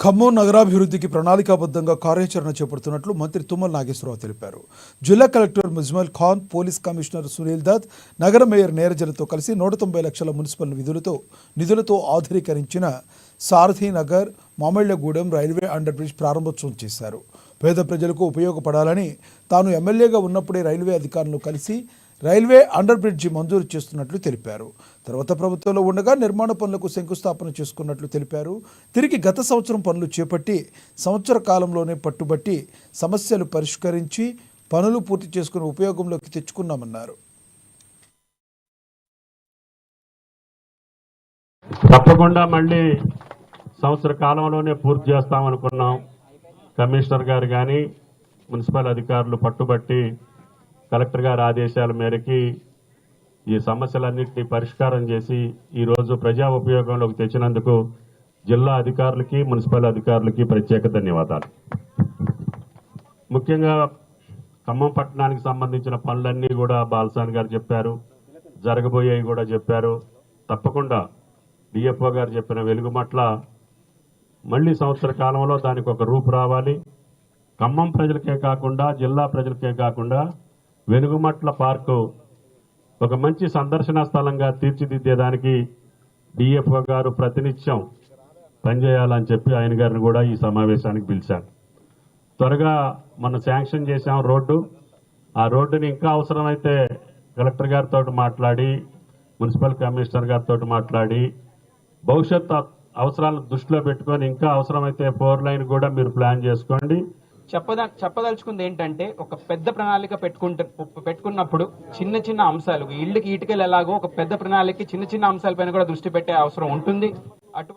ఖమ్మం నగరాభివృద్ధికి ప్రణాళికాబద్ధంగా కార్యాచరణ చేపడుతున్నట్లు మంత్రి తుమ్మల నాగేశ్వరరావు తెలిపారు. జిల్లా collector Muzammil Khan, police commissioner Sunil Dutt, నగర మేయర్ నీరజలతో కలిసి 190 లక్షల మున్సిపల్ నిధులతో ఆధునీకరించిన Sarathi Nagar, Mamillagudem railway under bridge ప్రారంభోత్సవం చేశారు. పేద ప్రజలకు ఉపయోగపడాలని తాను ఎమ్మెల్యేగా ఉన్నప్పుడే రైల్వే అధికారులను కలిసి రైల్వే అండర్ బ్రిడ్జి మంజూరు చేస్తున్నట్లు తెలిపారు. తర్వాత ప్రభుత్వంలో ఉండగా నిర్మాణ పనులకు శంకుస్థాపన చేసుకున్నట్లు తెలిపారు. తిరిగి గత సంవత్సరం పనులు చేపట్టి సంవత్సర కాలంలోనే పట్టుబట్టి సమస్యలు పరిష్కరించి పనులు పూర్తి చేసుకుని ఉపయోగంలోకి తెచ్చుకున్నామన్నారు. తప్పకుండా మళ్ళీ సంవత్సర కాలంలోనే పూర్తి చేస్తామనుకున్నాం. కమిషనర్ గారు కానీ మున్సిపల్ అధికారులు పట్టుబట్టి కలెక్టర్ గారి ఆదేశాల మేరకి ఈ సమస్యలన్నింటినీ పరిష్కారం చేసి ఈరోజు ప్రజా ఉపయోగంలోకి తెచ్చినందుకు జిల్లా అధికారులకి, మున్సిపల్ అధికారులకి ప్రత్యేక ధన్యవాదాలు. ముఖ్యంగా ఖమ్మం పట్టణానికి సంబంధించిన పనులన్నీ కూడా బాలసాని గారు చెప్పారు, జరగబోయేవి కూడా చెప్పారు. తప్పకుండా డిఎఫ్ఓ గారు చెప్పిన వెలుగుమట్ల మళ్ళీ సంవత్సర కాలంలో దానికి ఒక రూపు రావాలి. ఖమ్మం ప్రజలకే కాకుండా, జిల్లా ప్రజలకే కాకుండా వెలుగుమట్ల పార్కు ఒక మంచి సందర్శన స్థలంగా తీర్చిదిద్దేదానికి డిఎఫ్ఓ గారు ప్రతినిత్యం పనిచేయాలని చెప్పి ఆయన గారిని కూడా ఈ సమావేశానికి పిలిచాను. త్వరగా మనం శాంక్షన్ చేశాం రోడ్డు. ఆ రోడ్డుని ఇంకా అవసరమైతే కలెక్టర్ గారితో మాట్లాడి, మున్సిపల్ కమిషనర్ గారితో మాట్లాడి, భవిష్యత్ అవసరాలను దృష్టిలో పెట్టుకొని ఇంకా అవసరమైతే 4 లైన్ కూడా మీరు ప్లాన్ చేసుకోండి. చెప్పదలుచుకుంది ఏంటంటే, ఒక పెద్ద ప్రణాళిక పెట్టుకున్నప్పుడు చిన్న చిన్న అంశాలు, ఇళ్ళకి ఇటుకలు ఎలాగో ఒక పెద్ద ప్రణాళిక చిన్న చిన్న అంశాలపైన కూడా దృష్టి పెట్టే అవసరం ఉంటుంది.